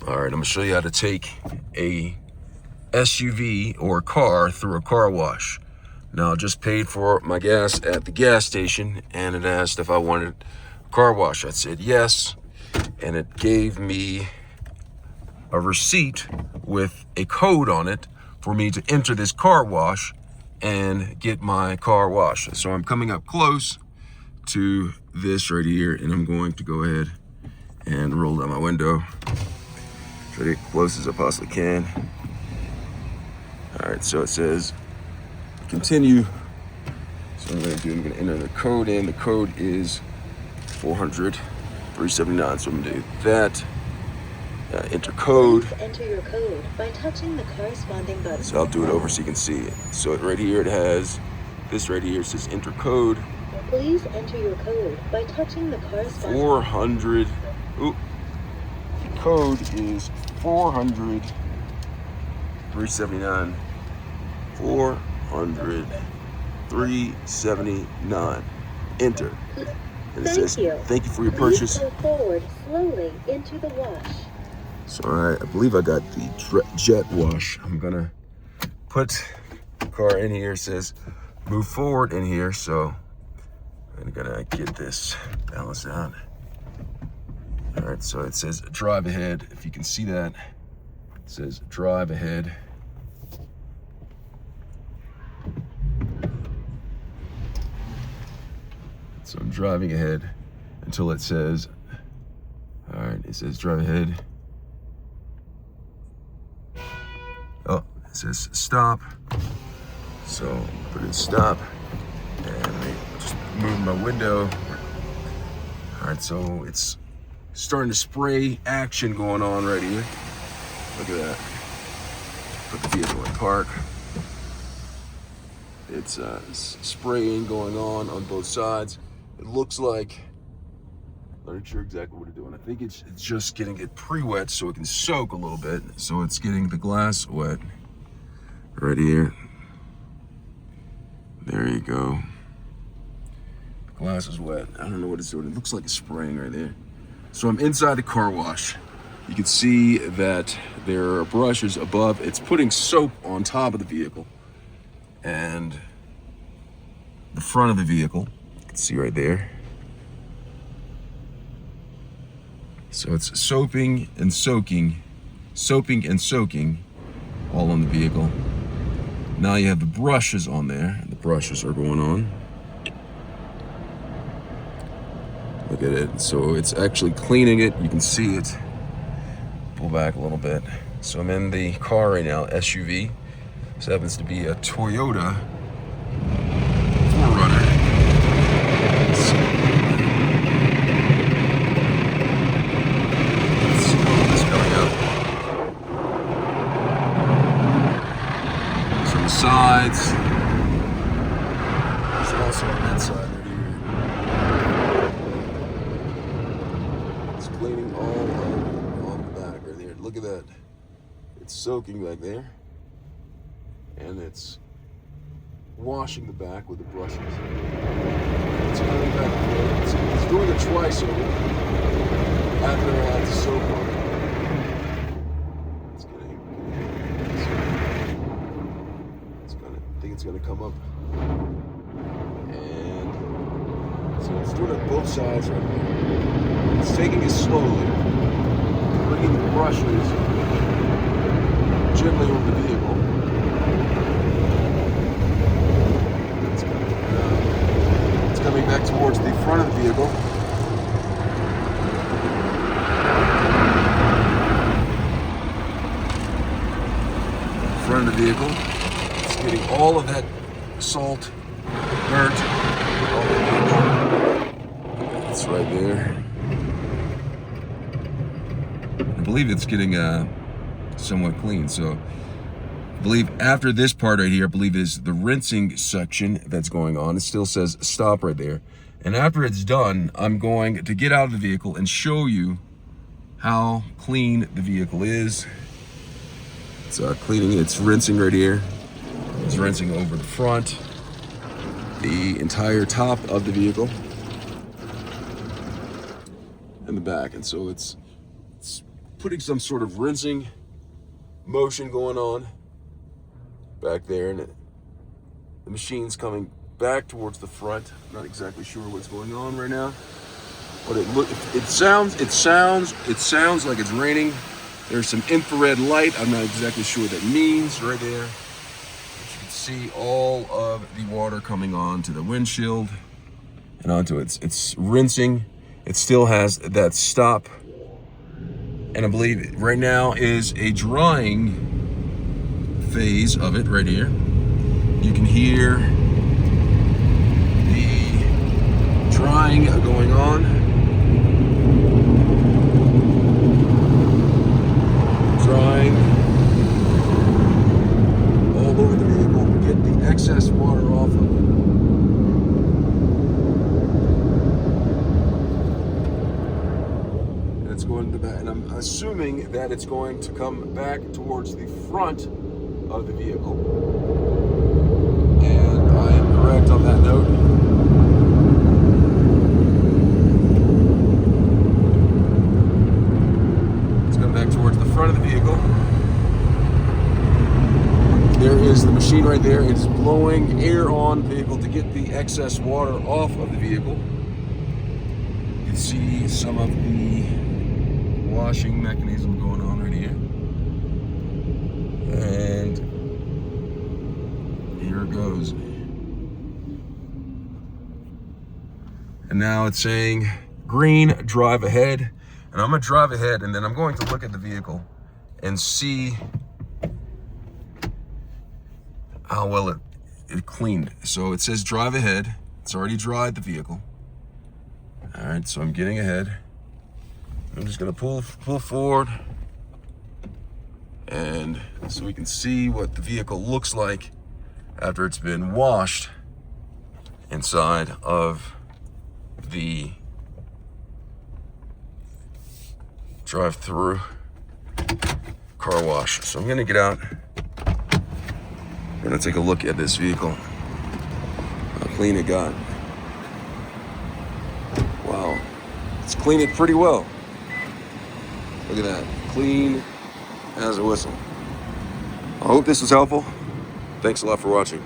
All right, I'm gonna show you how to take a SUV or a car through a car wash. Now, I just paid for my gas at the gas station, and it asked if I wanted a car wash. I said yes, and it gave me a receipt with a code on it for me to enter this car wash and get my car washed. So I'm coming up close to this right here, and I'm going to go ahead and roll down my window. Try to get close as I possibly can. All right, so it says continue. So what I'm gonna enter the code in. The code is 400-379. So I'm gonna do that. Enter code. Please enter your code by touching the corresponding button. So I'll do it over so you can see it. So right here it has this right here. It says enter code. Please enter your code by touching the corresponding 400. Ooh. Code is 400-379. 400-379. Enter. And it says, thank you for your purchase. Please go forward slowly into the wash. So I believe I got the jet wash. I'm gonna put the car in here. It says move forward in here. So I'm gonna get this balanced out. All right, so it says drive ahead. If you can see that, it says drive ahead. So I'm driving ahead until it says, all right, it says drive ahead. Oh, it says stop. So put in stop and just move my window. All right, so it's starting to spray action going on right here. Look at that. Put the vehicle in park. It's spraying going on both sides. It looks like, I'm not sure exactly what it's doing. I think it's just getting it pre-wet so it can soak a little bit. So it's getting the glass wet right here. There you go. The glass is wet. I don't know what it's doing. It looks like it's spraying right there. So I'm inside the car wash. You can see that there are brushes above. It's putting soap on top of the vehicle. And the front of the vehicle, you can see right there. So it's soaping and soaking all on the vehicle. Now you have the brushes on there. The brushes are going on. Look at it. So it's actually cleaning it. You can see it. Pull back a little bit. So I'm in the car right now, SUV. This happens to be a Toyota 4Runner. Let's see all this coming up. So on the sides. There's also on that side right here. It's cleaning all on the back right there. Look at that. It's soaking back there. And it's washing the back with the brushes. It's coming back. It's doing it twice over after I had the soap on it. I think it's gonna come up. And so it's doing it both sides right now. It's taking it slowly, bringing the brushes gently over the vehicle. Coming back towards the front of the vehicle. Front of the vehicle. It's getting all of that salt, dirt, all the vehicle. It's right there. I believe it's getting somewhat clean. So I believe after this part right here, I believe is the rinsing section that's going on. It still says stop right there. And after it's done, I'm going to get out of the vehicle and show you how clean the vehicle is. It's cleaning, it's rinsing right here. It's rinsing over the front, the entire top of the vehicle, and the back. And so it's putting some sort of rinsing motion going on back there, and the machine's coming back towards the front. I'm not exactly sure what's going on right now, but it sounds like it's raining. There's some infrared light. I'm not exactly sure what that means right there. But you can see all of the water coming onto the windshield and onto it's rinsing. It still has that stop, and I believe right now is a drying phase of it right here. You can hear the drying going on. Drying all over the vehicle, get the excess water off of it. And it's going to the back, and I'm assuming that it's going to come back towards the front of the vehicle. And I am correct on that note. It's coming back towards the front of the vehicle. There is the machine right there. It's blowing air on the vehicle to get the excess water off of the vehicle. You can see some of the washing mechanism going on right here. And here it goes. And now it's saying green, drive ahead. And I'm gonna drive ahead, and then I'm going to look at the vehicle and see how well it cleaned. So it says drive ahead. It's already dried the vehicle. All right, so I'm getting ahead. I'm just gonna pull forward, and so we can see what the vehicle looks like after it's been washed inside of the drive-through car wash. So I'm gonna get out. I'm gonna take a look at this vehicle, how clean it got. Wow, it's cleaned it pretty well. Look at that, clean as a whistle. I hope this was helpful. Thanks a lot for watching.